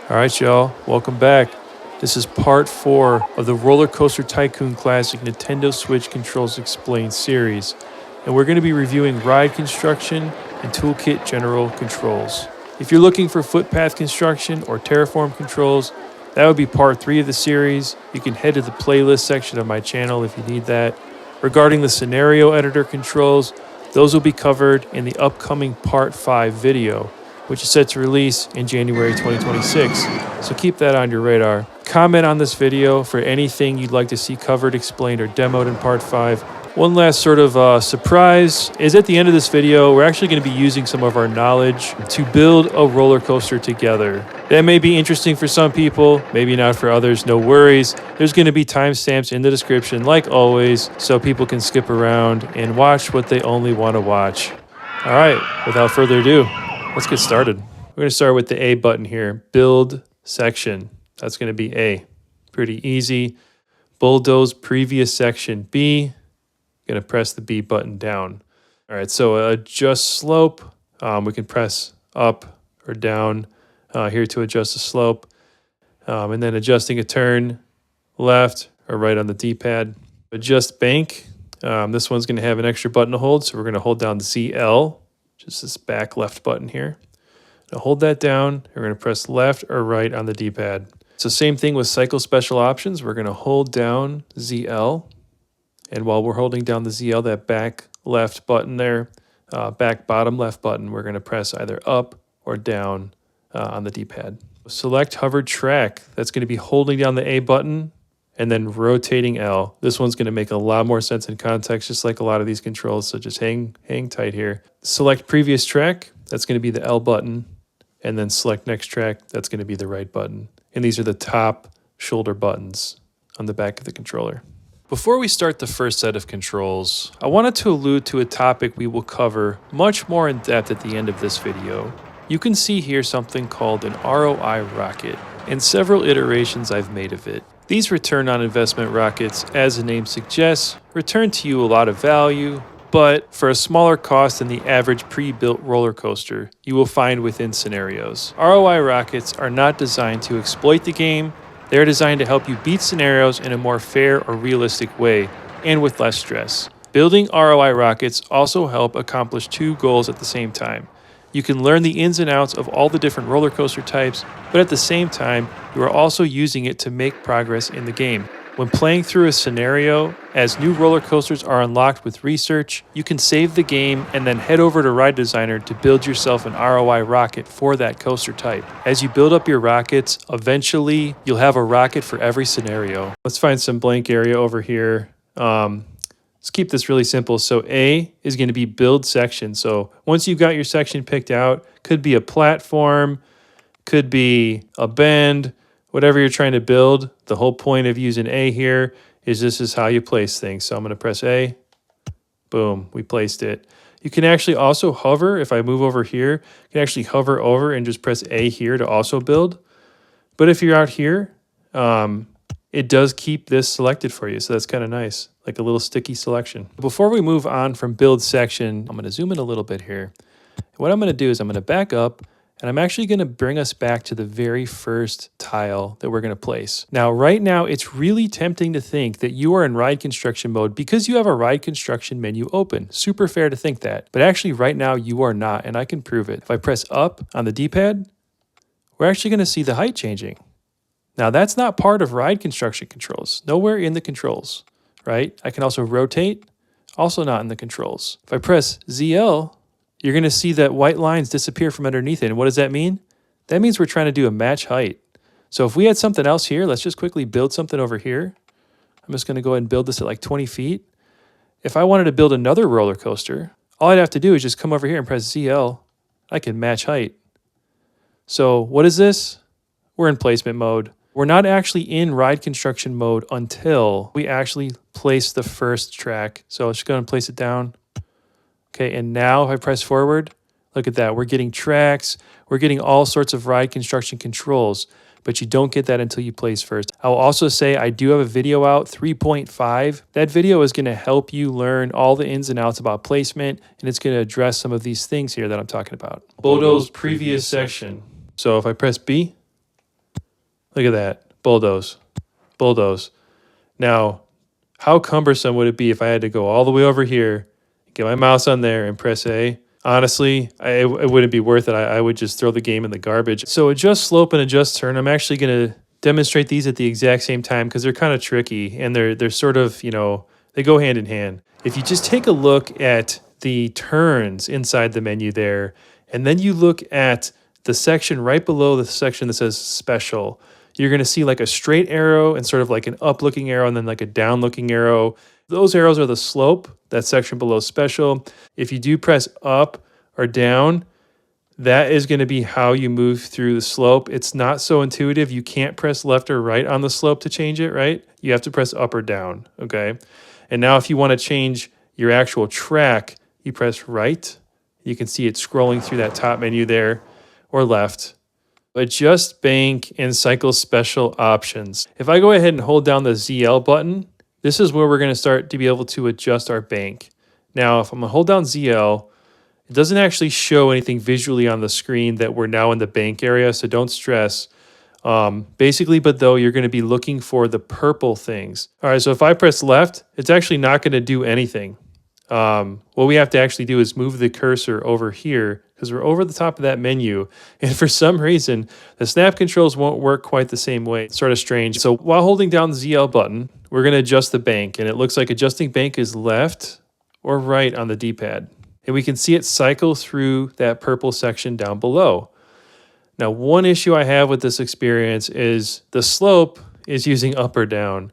All right, y'all, welcome back. This is part 4 of the RollerCoaster Tycoon Classic Nintendo Switch Controls Explained series, and we're going to be reviewing Ride Construction and Toolkit General Controls. If you're looking for Footpath Construction or Terraform controls, that would be part 3 of the series. You can head to the playlist section of my channel if you need that. Regarding the scenario editor controls, those will be covered in the upcoming part 5 video, which is set to release in January 2026. So keep that on your radar. Comment on this video for anything you'd like to see covered, explained, or demoed in part 5. One last sort of surprise is at the end of this video, we're actually going to be using some of our knowledge to build a roller coaster together. That may be interesting for some people, maybe not for others, no worries. There's going to be timestamps in the description, like always, so people can skip around and watch what they only want to watch. All right, without further ado, let's get started. We're going to start with the A button here, build section. That's going to be A. Pretty easy. Bulldoze previous section B. Going to press the B button down. All right, so adjust slope. We can press up or down here to adjust the slope. And then adjusting a turn left or right on the D-pad. Adjust bank. This one's going to have an extra button to hold, so we're going to hold down the ZL, just this back left button here. Now hold that down. We're going to press left or right on the D-pad. So same thing with cycle special options. We're going to hold down ZL. And while we're holding down the ZL, that back left button there, back bottom left button, we're going to press either up or down on the D-pad. Select hovered track. That's going to be holding down the A button and then rotating L. This one's going to make a lot more sense in context, just like a lot of these controls. So just hang tight here. Select previous track. That's going to be the L button. And then select next track. That's going to be the right button. And these are the top shoulder buttons on the back of the controller. Before we start the first set of controls, I wanted to allude to a topic we will cover much more in depth at the end of this video. You can see here something called an ROI rocket, and several iterations I've made of it. These return on investment rockets, as the name suggests, return to you a lot of value, but for a smaller cost than the average pre-built roller coaster you will find within scenarios. ROI rockets are not designed to exploit the game. They are designed to help you beat scenarios in a more fair or realistic way and with less stress. Building ROI rockets also help accomplish 2 goals at the same time. You can learn the ins and outs of all the different roller coaster types, but at the same time, you are also using it to make progress in the game. When playing through a scenario, as new roller coasters are unlocked with research, you can save the game and then head over to Ride Designer to build yourself an ROI rocket for that coaster type. As you build up your rockets, eventually you'll have a rocket for every scenario. Let's find some blank area over here. Let's keep this really simple. So A is going to be build section. So once you've got your section picked out, could be a platform, could be a bend, whatever you're trying to build. The whole point of using A here is this is how you place things. So I'm going to press A. Boom, we placed it. You can actually also hover. If I move over here, you can actually hover over and just press A here to also build. But if you're out here, it does keep this selected for you. So that's kind of nice, like a little sticky selection. Before we move on from build section, I'm going to zoom in a little bit here. What I'm going to do is I'm going to back up, and I'm actually going to bring us back to the very first tile that we're going to place. Now, right now, it's really tempting to think that you are in ride construction mode because you have a ride construction menu open. Super fair to think that. But actually, right now, you are not, and I can prove it. If I press up on the D-pad, we're actually going to see the height changing. Now, that's not part of ride construction controls. Nowhere in the controls, right? I can also rotate, also not in the controls. If I press ZL, you're going to see that white lines disappear from underneath it. And what does that mean? That means we're trying to do a match height. So if we had something else here, let's just quickly build something over here. I'm just going to go ahead and build this at like 20 feet. If I wanted to build another roller coaster, all I'd have to do is just come over here and press ZL. I can match height. So what is this? We're in placement mode. We're not actually in ride construction mode until we actually place the first track. So let's just go and place it down. Okay, and now if I press forward, look at that. We're getting tracks. We're getting all sorts of ride construction controls, but you don't get that until you place first. I'll also say I do have a video out, 3.5. That video is going to help you learn all the ins and outs about placement, and it's going to address some of these things here that I'm talking about. Bulldoze previous section. So if I press B, Look at that. Bulldoze. Bulldoze. Now, how cumbersome would it be if I had to go all the way over here, get my mouse on there and press A? Honestly, it wouldn't be worth it. I would just throw the game in the garbage. So adjust slope and adjust turn. I'm actually going to demonstrate these at the exact same time because they're kind of tricky and they're sort of, you know, they go hand in hand. If you just take a look at the turns inside the menu there, and then you look at the section right below the section that says special, you're going to see like a straight arrow and sort of like an up looking arrow and then like a down looking arrow. Those arrows are the slope, that section below special. If you do press up or down, that is going to be how you move through the slope. It's not so intuitive. You can't press left or right on the slope to change it, right? You have to press up or down, okay? And now if you want to change your actual track, you press right. You can see it scrolling through that top menu there, or left. Adjust bank and cycle special options. If I go ahead and hold down the ZL button, this is where we're going to start to be able to adjust our bank. Now, if I'm going to hold down ZL, it doesn't actually show anything visually on the screen that we're now in the bank area, so don't stress. Basically, but though, you're going to be looking for the purple things. All right, so if I press left, it's actually not going to do anything. What we have to actually do is move the cursor over here because we're over the top of that menu. And for some reason, the snap controls won't work quite the same way. It's sort of strange. So while holding down the ZL button, we're going to adjust the bank. And it looks like adjusting bank is left or right on the D-pad. And we can see it cycle through that purple section down below. Now, one issue I have with this experience is the slope is using up or down.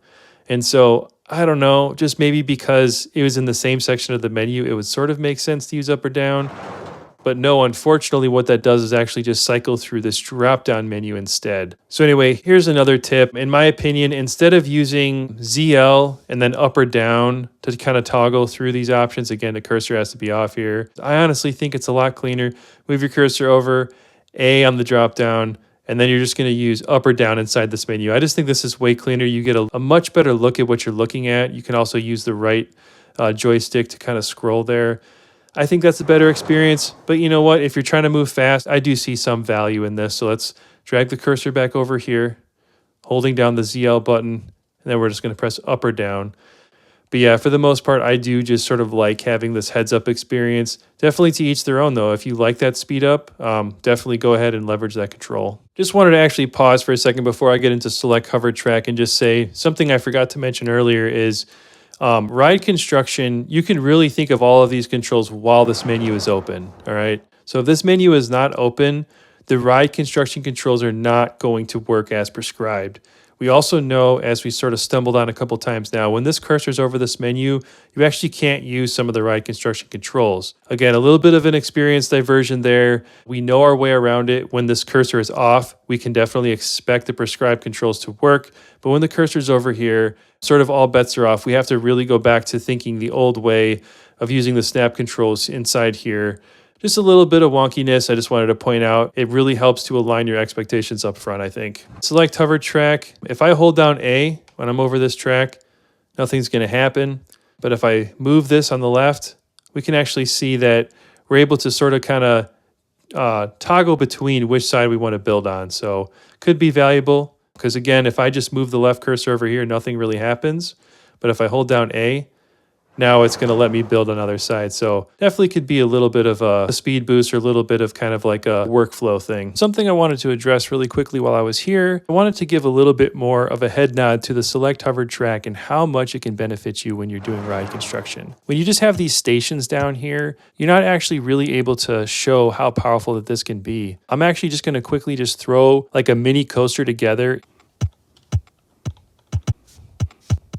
And so I don't know, just maybe because it was in the same section of the menu, it would sort of make sense to use up or down. But no, unfortunately, what that does is actually just cycle through this drop-down menu instead. So anyway, here's another tip. In my opinion, instead of using ZL and then up or down to kind of toggle through these options, again, the cursor has to be off here. I honestly think it's a lot cleaner. Move your cursor over, A on the drop-down, and then you're just going to use up or down inside this menu. I just think this is way cleaner. You get a much better look at what you're looking at. You can also use the right joystick to kind of scroll there. I think that's a better experience, but you know what? If you're trying to move fast, I do see some value in this. So let's drag the cursor back over here, holding down the ZL button, and then we're just going to press up or down. But yeah, for the most part, I do just sort of like having this heads-up experience. Definitely to each their own, though. If you like that speed up, definitely go ahead and leverage that control. Just wanted to actually pause for a second before I get into select hover track and just say something I forgot to mention earlier is Ride Construction, you can really think of all of these controls while this menu is open, all right? So if this menu is not open, the Ride Construction controls are not going to work as prescribed. We also know, as we sort of stumbled on a couple times now, when this cursor is over this menu, you actually can't use some of the Ride Construction controls. Again, a little bit of an experience diversion there. We know our way around it. When this cursor is off, we can definitely expect the prescribed controls to work. But when the cursor is over here, sort of all bets are off. We have to really go back to thinking the old way of using the snap controls inside here. Just a little bit of wonkiness I just wanted to point out. It really helps to align your expectations up front, I think. Select hover track. If I hold down A when I'm over this track, nothing's going to happen. But if I move this on the left, we can actually see that we're able to sort of kind of toggle between which side we want to build on. So could be valuable because, again, if I just move the left cursor over here, nothing really happens. But if I hold down A, now it's going to let me build on other side. So definitely could be a little bit of a speed boost or a little bit of kind of like a workflow thing. Something I wanted to address really quickly while I was here, I wanted to give a little bit more of a head nod to the select hover track and how much it can benefit you when you're doing ride construction. When you just have these stations down here, you're not actually really able to show how powerful that this can be. I'm actually just going to quickly just throw like a mini coaster together.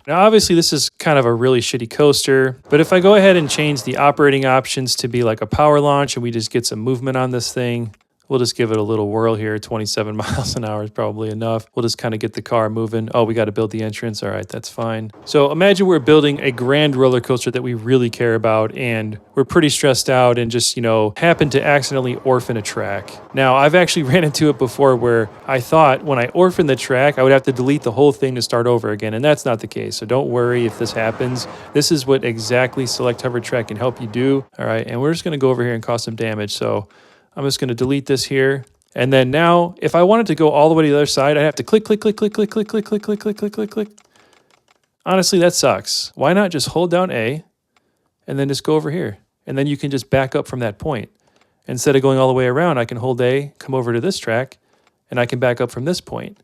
Now, obviously, this is kind of a really shitty coaster, but if I go ahead and change the operating options to be like a power launch and we just get some movement on this thing, we'll just give it a little whirl here. 27 miles an hour is probably enough. We'll just kind of get the car moving. Oh, we got to build the entrance. All right, that's fine. So imagine we're building a grand roller coaster that we really care about and we're pretty stressed out and just, you know, happen to accidentally orphan a track. Now, I've actually ran into it before where I thought when I orphaned the track, I would have to delete the whole thing to start over again, and that's not the case. So don't worry if this happens. This is what exactly select hover track can help you do. All right, and we're just going to go over here and cause some damage. So I'm just going to delete this here, And then now, if I wanted to go all the way to the other side, I'd have to click, click, click, click, click, click, click, click, click, click, click, click, click. Honestly, that sucks. Why not just hold down A and then just go over here? And then you can just back up from that point. Instead of going all the way around, I can hold A, come over to this track, and I can back up from this point.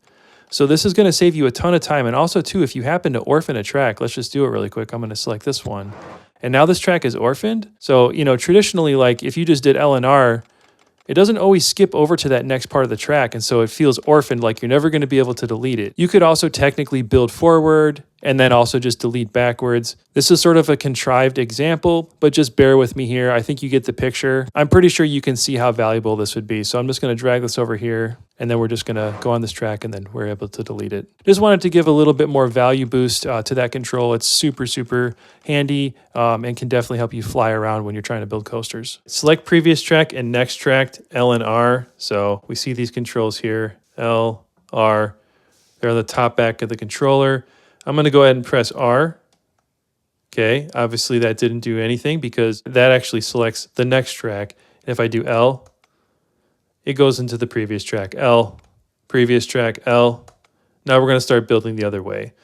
So this is going to save you a ton of time. And also, too, if you happen to orphan a track, let's just do it really quick. I'm going to select this one. And now this track is orphaned. So, you know, traditionally, like if you just did L and R, it doesn't always skip over to that next part of the track. And so it feels orphaned, like you're never going to be able to delete it. You could also technically build forward and then also just delete backwards. This is sort of a contrived example, but just bear with me here. I think you get the picture. I'm pretty sure you can see how valuable this would be. So I'm just going to drag this over here, and then we're just going to go on this track, and then we're able to delete it. Just wanted to give a little bit more value boost to that control. It's super, super handy and can definitely help you fly around when you're trying to build coasters. Select previous track and next track, L and R. So we see these controls here, L, R. They're on the top back of the controller. I'm going to go ahead and press R. Okay, obviously that didn't do anything because that actually selects the next track. And if I do L, it goes into the previous track. L, previous track, L. Now we're going to start building the other way.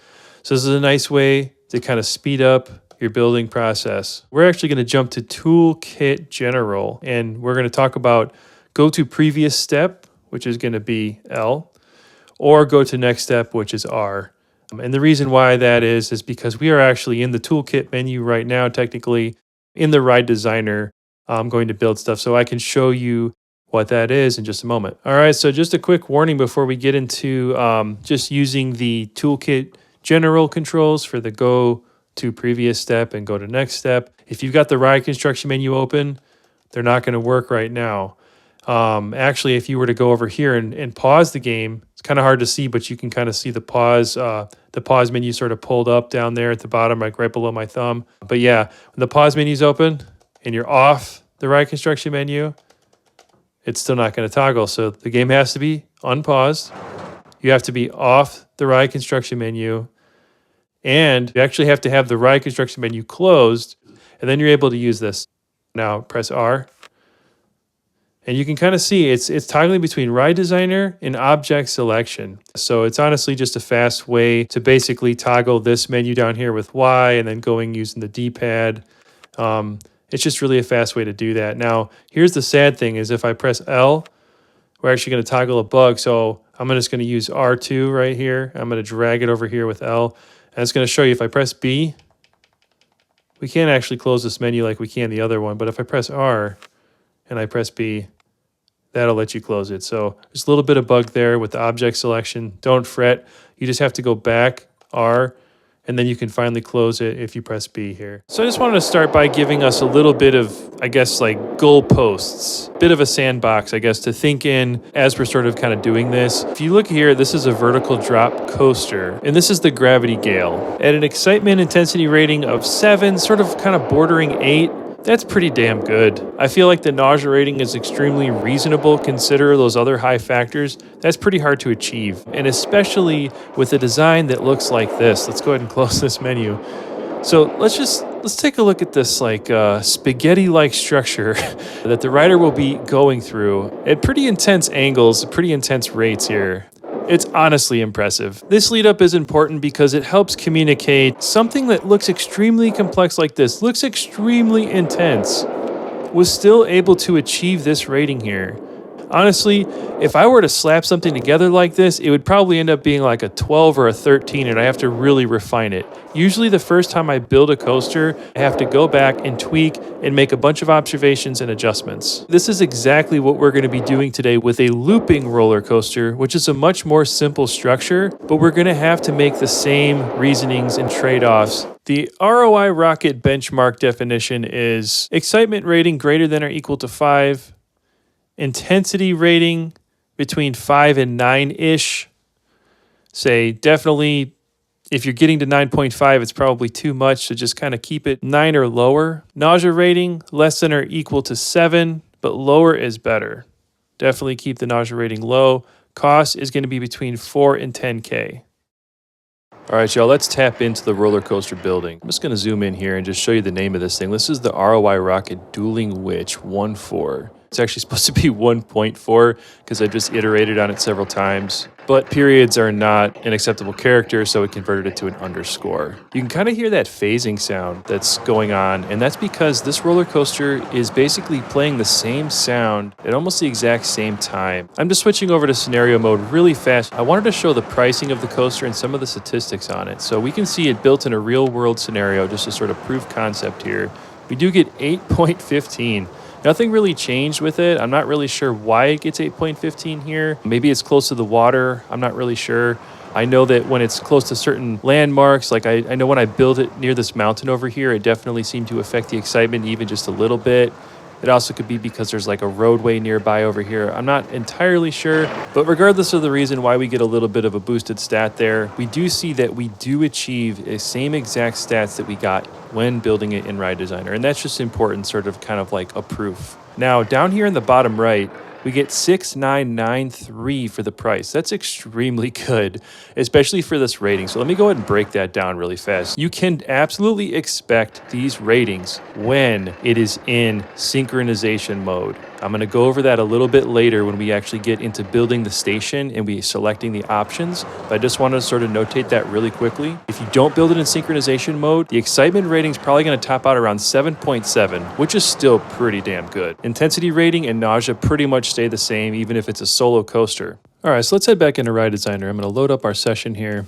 So this is a nice way to kind of speed up your building process. We're actually going to jump to Toolkit General, and we're going to talk about go to previous step, which is going to be L, or go to next step, which is R. And the reason why that is because we are actually in the toolkit menu right now, technically in the Ride Designer. I'm going to build stuff, so I can show you what that is in just a moment. All right, so just a quick warning before we get into just using the toolkit general controls for the go to previous step and go to next step. If you've got the Ride Construction menu open, they're not going to work right now. Actually, if you were to go over here and pause the game, it's kind of hard to see, but you can kind of see the pause menu sort of pulled up down there at the bottom, like right below my thumb. But yeah, when the pause menu is open and you're off the Ride Construction menu, it's still not going to toggle. So the game has to be unpaused. You have to be off the Ride Construction menu, and you actually have to have the Ride Construction menu closed, and then you're able to use this. Now press R. And you can kind of see it's toggling between Ride Designer and Object Selection. So it's honestly just a fast way to basically toggle this menu down here with Y and then going using the D-pad. It's just really a fast way to do that. Now, here's the sad thing is if I press L, we're actually going to toggle a bug. So I'm just going to use R2 right here. I'm going to drag it over here with L. And it's going to show you if I press B, we can't actually close this menu like we can the other one. But if I press R and I press B, that'll let you close it. So there's a little bit of bug there with the object selection. Don't fret. You just have to go back, R, and then you can finally close it if you press B here. So I just wanted to start by giving us a little bit of, I guess, like goalposts, bit of a sandbox, I guess, to think in as we're sort of kind of doing this. If you look here, this is a vertical drop coaster, and this is the Gravity Gale. At an excitement intensity rating of 7, sort of kind of bordering 8, that's pretty damn good. I feel like the nausea rating is extremely reasonable. Consider those other high factors. That's pretty hard to achieve. And especially with a design that looks like this. Let's go ahead and close this menu. So let's take a look at this like spaghetti-like structure that the rider will be going through at pretty intense angles, pretty intense rates here. It's honestly impressive. This lead up is important because it helps communicate something that looks extremely complex like this, looks extremely intense, was still able to achieve this rating here. Honestly, if I were to slap something together like this, it would probably end up being like a 12 or a 13, and I have to really refine it. Usually the first time I build a coaster, I have to go back and tweak and make a bunch of observations and adjustments. This is exactly what we're going to be doing today with a looping roller coaster, which is a much more simple structure, but we're going to have to make the same reasonings and trade-offs. The ROI Rocket benchmark definition is excitement rating greater than or equal to 5, intensity rating between 5 and 9-ish. Say definitely if you're getting to 9.5, it's probably too much, so just kind of keep it 9 or lower. Nausea rating less than or equal to 7, but lower is better. Definitely keep the nausea rating low. Cost is going to be between 4 and 10K. All right, y'all, let's tap into the roller coaster building. I'm just going to zoom in here and just show you the name of this thing. This is the ROI Rocket Dualing Witch 1.4. It's actually supposed to be 1.4 because I just iterated on it several times. But periods are not an acceptable character, so it converted it to an underscore. You can kind of hear that phasing sound that's going on, and that's because this roller coaster is basically playing the same sound at almost the exact same time. I'm just switching over to scenario mode really fast. I wanted to show the pricing of the coaster and some of the statistics on it. So we can see it built in a real world scenario, just to sort of prove concept here. We do get 8.15. Nothing really changed with it. I'm not really sure why it gets 8.15 here. Maybe it's close to the water. I'm not really sure. I know that when it's close to certain landmarks, like I know when I build it near this mountain over here, it definitely seemed to affect the excitement even just a little bit. It also could be because there's like a roadway nearby over here. I'm not entirely sure, but regardless of the reason why we get a little bit of a boosted stat there, we do see that we do achieve the same exact stats that we got when building it in Ride Designer. And that's just important, sort of kind of like a proof. Now, down here in the bottom right, we get 6,993 for the price. That's extremely good, especially for this rating. So let me go ahead and break that down really fast. You can absolutely expect these ratings when it is in synchronization mode. I'm going to go over that a little bit later when we actually get into building the station and we selecting the options. But I just want to sort of notate that really quickly. If you don't build it in synchronization mode, the excitement rating is probably going to top out around 7.7, which is still pretty damn good. Intensity rating and nausea pretty much stay the same, even if it's a solo coaster. All right, so let's head back into Ride Designer. I'm going to load up our session here.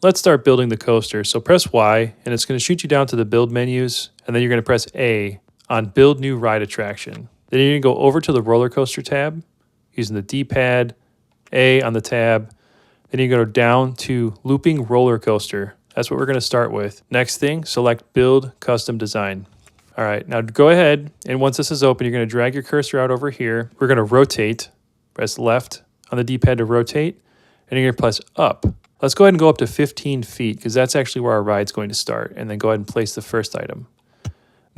Let's start building the coaster. So press Y, and it's going to shoot you down to the build menus, and then you're going to press A on Build New Ride Attraction. Then you're going to go over to the roller coaster tab using the D-pad, A on the tab. Then you go down to Looping Roller Coaster. That's what we're going to start with. Next thing, select Build Custom Design. All right, now go ahead, and once this is open, you're going to drag your cursor out over here. We're going to rotate, press left on the D-pad to rotate, and you're going to press up. Let's go ahead and go up to 15 feet, because that's actually where our ride's going to start, and then go ahead and place the first item.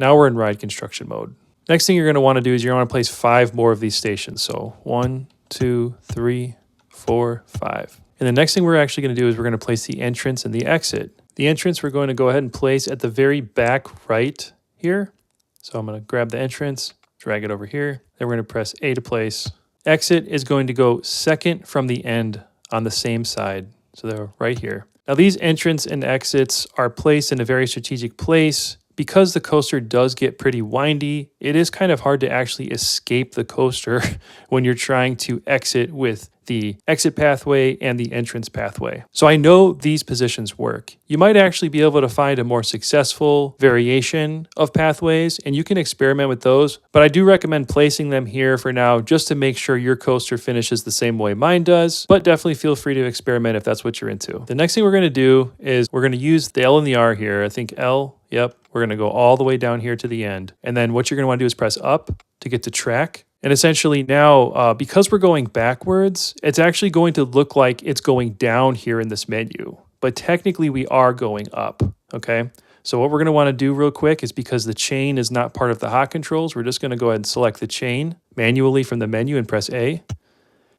Now we're in ride construction mode. Next thing you're going to want to do is you're going to want to place 5 more of these stations. So 1, 2, 3, 4, 5. And the next thing we're actually going to do is we're going to place the entrance and the exit. The entrance we're going to go ahead and place at the very back right here. So I'm going to grab the entrance, drag it over here. Then we're going to press A to place. Exit is going to go second from the end on the same side. So they're right here. Now these entrance and exits are placed in a very strategic place. Because the coaster does get pretty windy, it is kind of hard to actually escape the coaster when you're trying to exit with the exit pathway and the entrance pathway. So I know these positions work. You might actually be able to find a more successful variation of pathways, and you can experiment with those, but I do recommend placing them here for now just to make sure your coaster finishes the same way mine does, but definitely feel free to experiment if that's what you're into. The next thing we're going to do is we're going to use the L and the R here. I think L, yep. We're going to go all the way down here to the end. And then what you're going to want to do is press up to get to track. And essentially now, because we're going backwards, it's actually going to look like it's going down here in this menu. But technically we are going up, okay? So what we're going to want to do real quick is because the chain is not part of the hot controls, we're just going to go ahead and select the chain manually from the menu and press A. And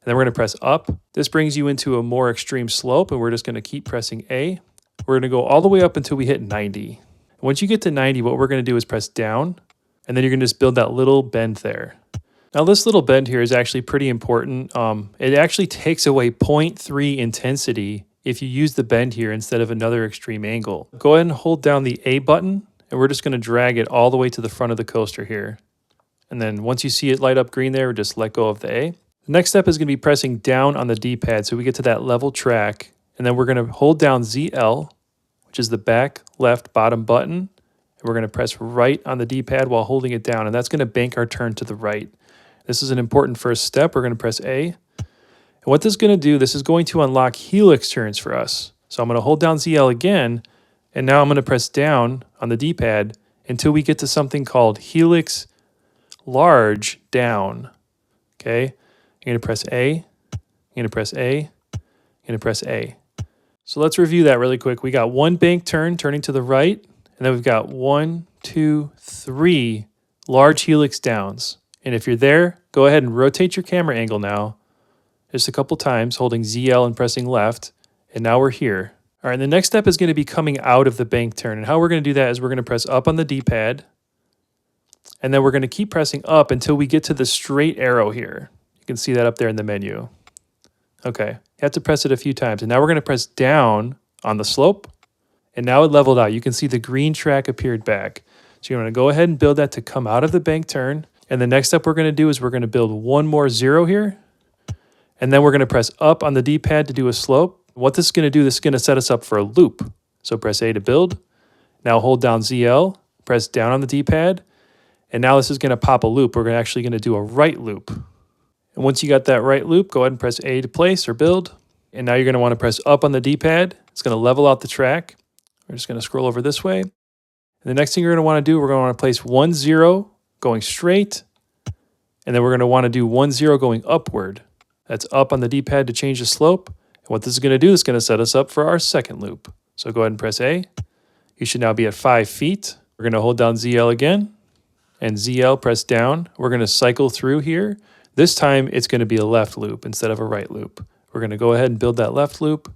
then we're going to press up. This brings you into a more extreme slope, and we're just going to keep pressing A. We're going to go all the way up until we hit 90. Once you get to 90, what we're going to do is press down, and then you're going to just build that little bend there. Now this little bend here is actually pretty important. It actually takes away 0.3 intensity if you use the bend here instead of another extreme angle. Go ahead and hold down the A button, and we're just going to drag it all the way to the front of the coaster here. And then once you see it light up green there, just let go of the A. The next step is going to be pressing down on the D-pad so we get to that level track, and then we're going to hold down ZL, which is the back left bottom button, and we're going to press right on the D-pad while holding it down, and that's going to bank our turn to the right. This is an important first step. We're going to press A. And what this is going to do, this is going to unlock helix turns for us. So I'm going to hold down ZL again, and now I'm going to press down on the D-pad until we get to something called helix large down. Okay? You're going to press A, you're going to press A, you're going to press A. So let's review that really quick. We got one bank turn turning to the right, and then we've got 1, 2, 3 large helix downs. And if you're there, go ahead and rotate your camera angle now, just a couple times, holding ZL and pressing left, and now we're here. All right, the next step is going to be coming out of the bank turn, and how we're going to do that is we're going to press up on the D-pad, And then we're going to keep pressing up until we get to the straight arrow here. You can see that up there in the menu. Okay, you have to press it a few times. And now we're going to press down on the slope. And now it leveled out. You can see the green track appeared back. So you're going to go ahead and build that to come out of the bank turn. And the next step we're going to do is we're going to build one more 0 here. And then we're going to press up on the D-pad to do a slope. What this is going to do, this is going to set us up for a loop. So press A to build. Now hold down ZL, press down on the D-pad. And now this is going to pop a loop. We're actually going to do a right loop. And once you got that right loop, go ahead and press A to place or build. And now you're going to want to press up on the D-pad. It's going to level out the track. We're just going to scroll over this way. And the next thing you're going to want to do, we're going to want to place 1 0 going straight. And then we're going to want to do 1 0 going upward. That's up on the D-pad to change the slope. And what this is going to do is going to set us up for our second loop. So go ahead and press A. You should now be at 5 feet. We're going to hold down ZL again. And ZL, press down. We're going to cycle through here. This time, it's going to be a left loop instead of a right loop. We're going to go ahead and build that left loop.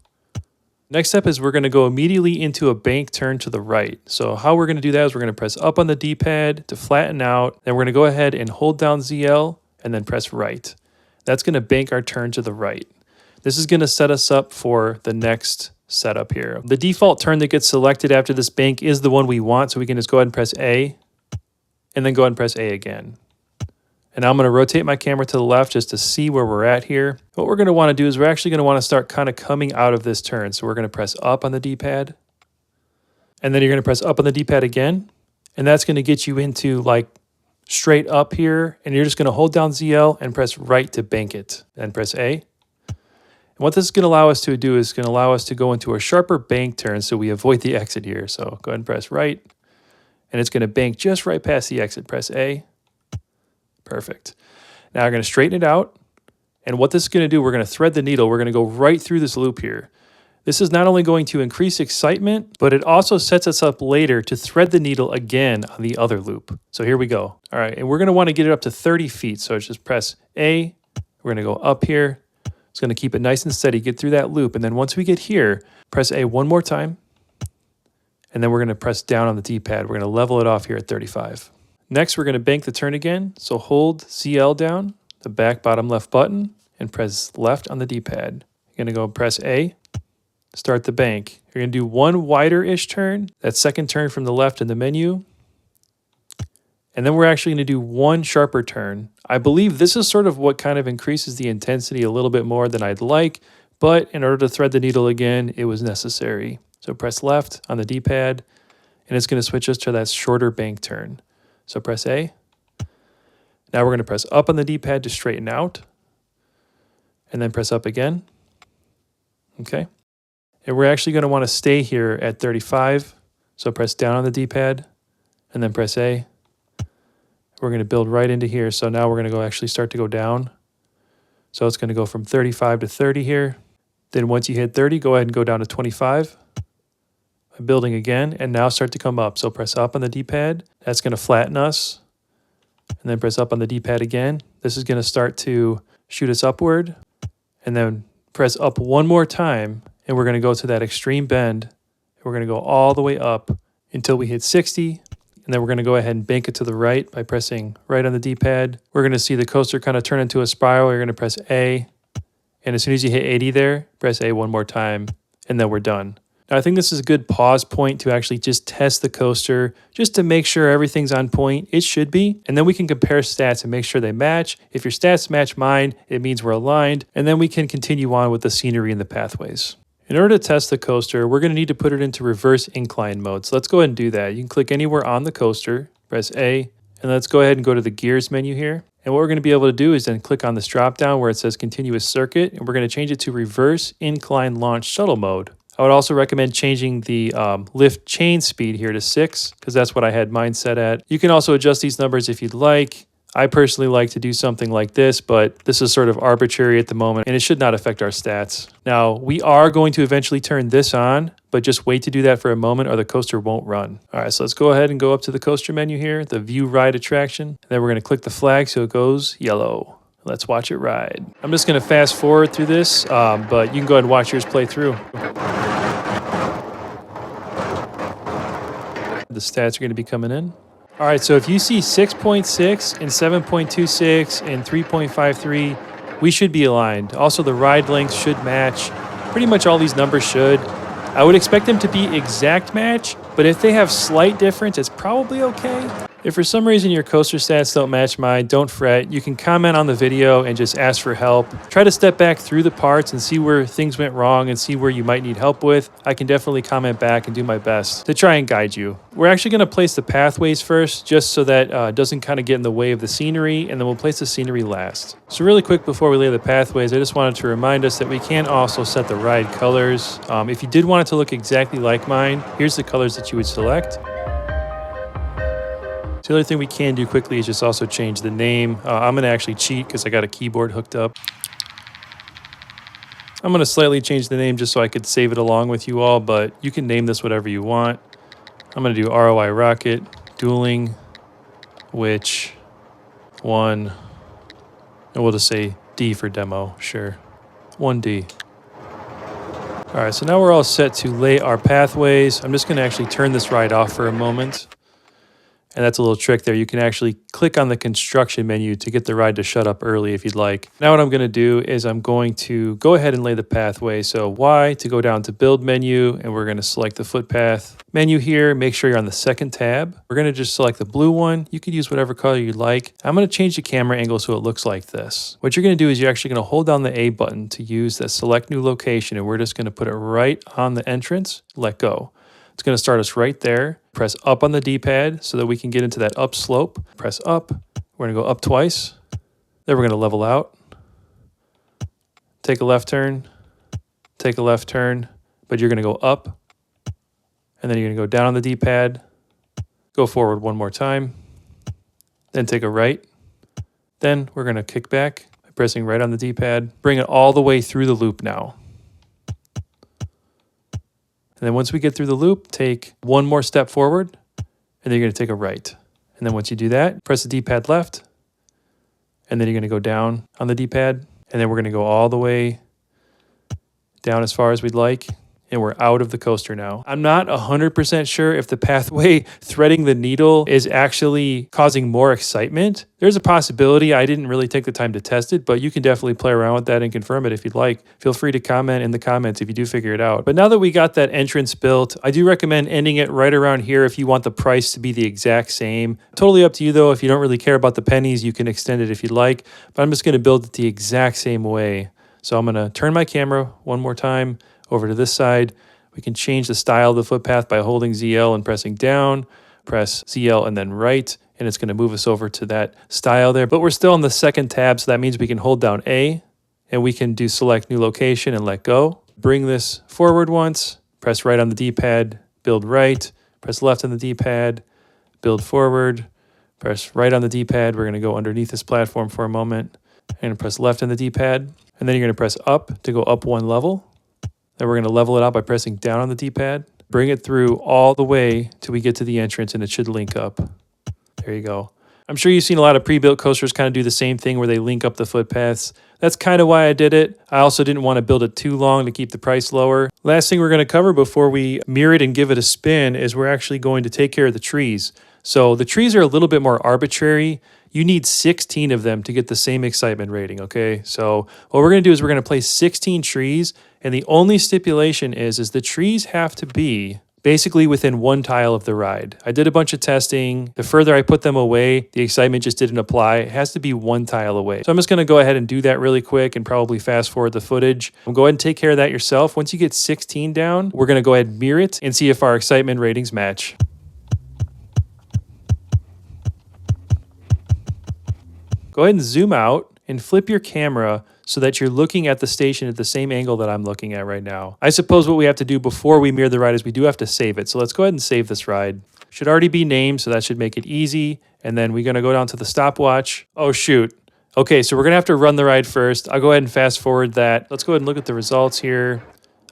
Next step is we're going to go immediately into a bank turn to the right. So how we're going to do that is we're going to press up on the D-pad to flatten out. Then we're going to go ahead and hold down ZL and then press right. That's going to bank our turn to the right. This is going to set us up for the next setup here. The default turn that gets selected after this bank is the one we want. So we can just go ahead and press A and then go ahead and press A again. And now I'm going to rotate my camera to the left just to see where we're at here. What we're going to want to do is we're actually going to want to start kind of coming out of this turn. So we're going to press up on the D-pad. And then you're going to press up on the D-pad again. And that's going to get you into like straight up here. And you're just going to hold down ZL and press right to bank it. Then press A. And what this is going to allow us to do is going to allow us to go into a sharper bank turn so we avoid the exit here. So go ahead and press right. And it's going to bank just right past the exit. Press A. Perfect. Now we're going to straighten it out. And what this is going to do, we're going to thread the needle. We're going to go right through this loop here. This is not only going to increase excitement, but it also sets us up later to thread the needle again on the other loop. So here we go. All right, and we're going to want to get it up to 30 feet. So just press A. We're going to go up here. It's going to keep it nice and steady, get through that loop. And then once we get here, press A one more time. And then we're going to press down on the D-pad. We're going to level it off here at 35. Next, we're going to bank the turn again. So hold ZL down, the back bottom left button, and press left on the D-pad. You're going to go press A. Start the bank. You're going to do one wider-ish turn, that second turn from the left in the menu. And then we're actually going to do one sharper turn. I believe this is sort of what kind of increases the intensity a little bit more than I'd like, but in order to thread the needle again, it was necessary. So press left on the D-pad, and it's going to switch us to that shorter bank turn. So press A. Now we're going to press up on the D-pad to straighten out, and then press up again. Okay. And we're actually going to want to stay here at 35. So press down on the D-pad and then press A. We're going to build right into here. So now we're going to go actually start to go down. So it's going to go from 35 to 30 here. Then once you hit 30, go ahead and go down to 25. By building again, and now start to come up. So press up on the D-pad. That's going to flatten us. And then press up on the D-pad again. This is going to start to shoot us upward. And then press up one more time. And we're going to go to that extreme bend. We're going to go all the way up until we hit 60. And then we're going to go ahead and bank it to the right by pressing right on the D-pad. We're going to see the coaster kind of turn into a spiral. You're going to press A. And as soon as you hit 80 there, press A one more time. And then we're done. Now, I think this is a good pause point to actually just test the coaster, just to make sure everything's on point. It should be. And then we can compare stats and make sure they match. If your stats match mine, it means we're aligned. And then we can continue on with the scenery and the pathways. In order to test the coaster, we're going to need to put it into reverse incline mode. So let's go ahead and do that. You can click anywhere on the coaster, press A, and let's go ahead and go to the gears menu here. And what we're going to be able to do is then click on this drop down where it says continuous circuit, and we're going to change it to reverse incline launch shuttle mode. I would also recommend changing the lift chain speed here to 6 because that's what I had mine set at. You can also adjust these numbers if you'd like. I personally like to do something like this, but this is sort of arbitrary at the moment and it should not affect our stats. Now, we are going to eventually turn this on, but just wait to do that for a moment or the coaster won't run. All right, so let's go ahead and go up to the coaster menu here, the view ride attraction. And then we're going to click the flag so it goes yellow. Let's watch it ride. I'm just going to fast forward through this, but you can go ahead and watch yours play through. The stats are going to be coming in. All right, so if you see 6.6 and 7.26 and 3.53, we should be aligned. Also, the ride length should match. Pretty much all these numbers should. I would expect them to be exact match, but if they have slight difference, it's probably okay. If for some reason your coaster stats don't match mine, don't fret. You can comment on the video and just ask for help. Try to step back through the parts and see where things went wrong and see where you might need help with. I can definitely comment back and do my best to try and guide you. We're actually going to place the pathways first, just so that it doesn't kind of get in the way of the scenery, and then we'll place the scenery last. So really quick before we lay the pathways, I just wanted to remind us that we can also set the ride colors. If you did want it to look exactly like mine, here's the colors that you would select. The other thing we can do quickly is just also change the name. I'm going to actually cheat because I got a keyboard hooked up. I'm going to slightly change the name just so I could save it along with you all, but you can name this whatever you want. I'm going to do ROI Rocket Dualing Witch 1, and we'll just say D for demo, sure. 1D. All right, so now we're all set to lay our pathways. I'm just going to actually turn this ride off for a moment. And that's a little trick there. You can actually click on the construction menu to get the ride to shut up early if you'd like. Now what I'm going to do is I'm going to go ahead and lay the pathway. So Y to go down to build menu, and we're going to select the footpath menu here. Make sure you're on the second tab. We're going to just select the blue one. You could use whatever color you'd like. I'm going to change the camera angle so it looks like this. What you're going to do is you're actually going to hold down the A button to use that select new location, and we're just going to put it right on the entrance. Let go. It's going to start us right there. Press up on the D-pad so that we can get into that up slope. Press up. We're going to go up twice. Then we're going to level out. Take a left turn. Take a left turn. But you're going to go up. And then you're going to go down on the D-pad. Go forward one more time. Then take a right. Then we're going to kick back by pressing right on the D-pad. Bring it all the way through the loop now. And then once we get through the loop, take one more step forward, and then you're going to take a right. And then once you do that, press the D-pad left, and then you're going to go down on the D-pad, and then we're going to go all the way down as far as we'd like, and we're out of the coaster now. I'm not 100% sure if the pathway threading the needle is actually causing more excitement. There's a possibility. I didn't really take the time to test it, but you can definitely play around with that and confirm it if you'd like. Feel free to comment in the comments if you do figure it out. But now that we got that entrance built, I do recommend ending it right around here if you want the price to be the exact same. Totally up to you though. If you don't really care about the pennies, you can extend it if you'd like, but I'm just going to build it the exact same way. So I'm going to turn my camera one more time over to this side. We can change the style of the footpath by holding ZL and pressing down. Press ZL and then right, and it's going to move us over to that style there. But we're still on the second tab, so that means we can hold down A, and we can do select new location and let go. Bring this forward once, press right on the D-pad, build right, press left on the D-pad, build forward, press right on the D-pad. We're going to go underneath this platform for a moment, and press left on the D-pad, and then you're going to press up to go up one level. Then we're going to level it out by pressing down on the D-pad. Bring it through all the way till we get to the entrance, and it should link up. There you go. I'm sure you've seen a lot of pre-built coasters kind of do the same thing where they link up the footpaths. That's kind of why I did it. I also didn't want to build it too long to keep the price lower. Last thing we're going to cover before we mirror it and give it a spin is we're actually going to take care of the trees. So the trees are a little bit more arbitrary. You need 16 of them to get the same excitement rating, okay? So what we're going to do is we're going to place 16 trees, and the only stipulation is the trees have to be basically within one tile of the ride. I did a bunch of testing. The further I put them away, the excitement just didn't apply. It has to be one tile away. So I'm just going to go ahead and do that really quick and probably fast forward the footage. Go ahead and take care of that yourself. Once you get 16 down, we're going to go ahead and mirror it and see if our excitement ratings match. Go ahead and zoom out and flip your camera so that you're looking at the station at the same angle that I'm looking at right now. I suppose what we have to do before we mirror the ride is we do have to save it. So let's go ahead and save this ride. Should already be named, so that should make it easy. And then we're going to go down to the stopwatch. Oh, shoot. Okay, so we're going to have to run the ride first. I'll go ahead and fast forward that. Let's go ahead and look at the results here.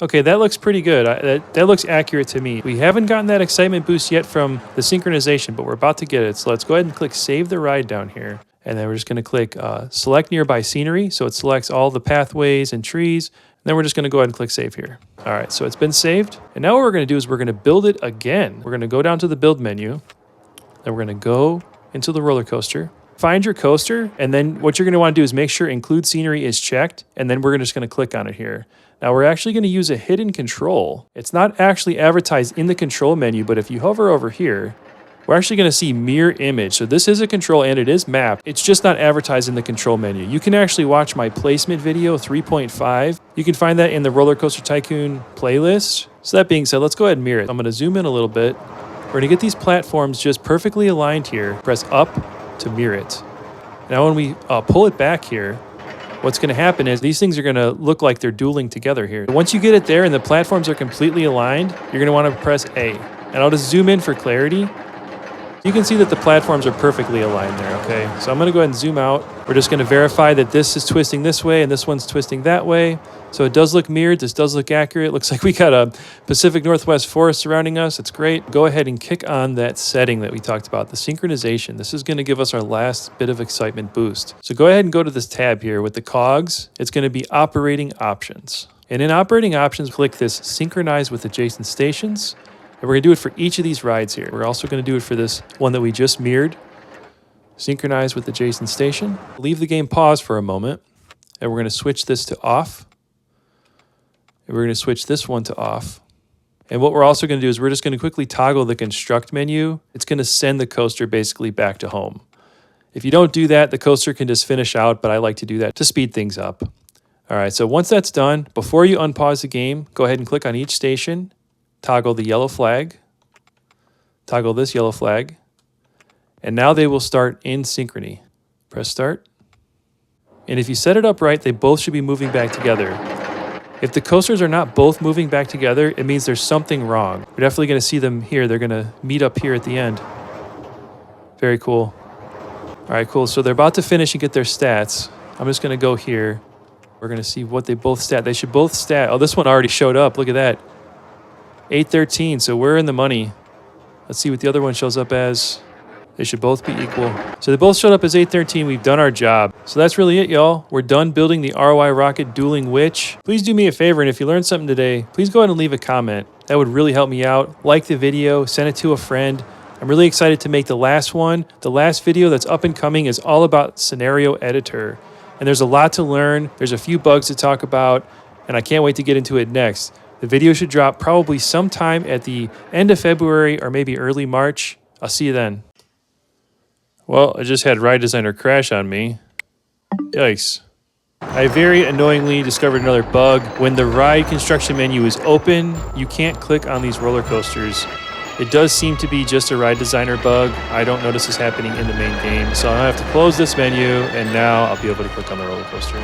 Okay, that looks pretty good. That looks accurate to me. We haven't gotten that excitement boost yet from the synchronization, but we're about to get it. So let's go ahead and click Save the Ride down here. And then we're just going to click Select Nearby Scenery. So it selects all the pathways and trees. And then we're just going to go ahead and click Save here. All right, so it's been saved. And now what we're going to do is we're going to build it again. We're going to go down to the Build menu. Then we're going to go into the roller coaster. Find your coaster, and then what you're going to want to do is make sure include scenery is checked, and then we're just going to click on it here. Now we're actually going to use a hidden control. It's not actually advertised in the control menu, but if you hover over here, we're actually going to see mirror image. So this is a control and it is mapped. It's just not advertised in the control menu. You can actually watch my placement video 3.5. You can find that in the RollerCoaster Tycoon playlist. So that being said, let's go ahead and mirror it. I'm going to zoom in a little bit. We're going to get these platforms just perfectly aligned here. Press up to mirror it. Now when we pull it back here, what's going to happen is these things are going to look like they're dueling together here. Once you get it there and the platforms are completely aligned, you're going to want to press A. And I'll just zoom in for clarity. You can see that the platforms are perfectly aligned there, okay? So I'm going to go ahead and zoom out. We're just going to verify that this is twisting this way and this one's twisting that way. So it does look mirrored. This does look accurate. Looks like we got a Pacific Northwest forest surrounding us. It's great. Go ahead and kick on that setting that we talked about, the synchronization. This is going to give us our last bit of excitement boost. So go ahead and go to this tab here with the cogs. It's going to be operating options. And in operating options, click this synchronize with adjacent stations. And we're going to do it for each of these rides here. We're also going to do it for this one that we just mirrored. Synchronize with adjacent station. Leave the game paused for a moment. And we're going to switch this to off. And we're going to switch this one to off. And what we're also going to do is we're just going to quickly toggle the construct menu. It's going to send the coaster basically back to home. If you don't do that, the coaster can just finish out, but I like to do that to speed things up. All right, so once that's done, before you unpause the game, go ahead and click on each station. Toggle the yellow flag, toggle this yellow flag, and now they will start in synchrony. Press start. And if you set it up right, they both should be moving back together. If the coasters are not both moving back together, it means there's something wrong. We're definitely going to see them here. They're going to meet up here at the end. Very cool. All right, cool. So they're about to finish and get their stats. I'm just going to go here. We're going to see what they both stat. They should both stat. Oh, this one already showed up. Look at that. 813, so we're in the money. Let's see what the other one shows up as. They should both be equal. So they both showed up as 813. We've done our job. So that's really it, y'all. We're done building the ROI Rocket Dualing Witch. Please do me a favor, and if you learned something today, please go ahead and leave a comment. That would really help me out. Like the video, send it to a friend. I'm really excited to make the last one. The last video that's up and coming is all about scenario editor. And there's a lot to learn. There's a few bugs to talk about, and I can't wait to get into it next. The video should drop probably sometime at the end of February or maybe early March. I'll see you then. Well, I just had Ride Designer crash on me. Yikes. I very annoyingly discovered another bug. When the Ride Construction menu is open, you can't click on these roller coasters. It does seem to be just a Ride Designer bug. I don't notice this happening in the main game. So I have to close this menu, and now I'll be able to click on the roller coaster.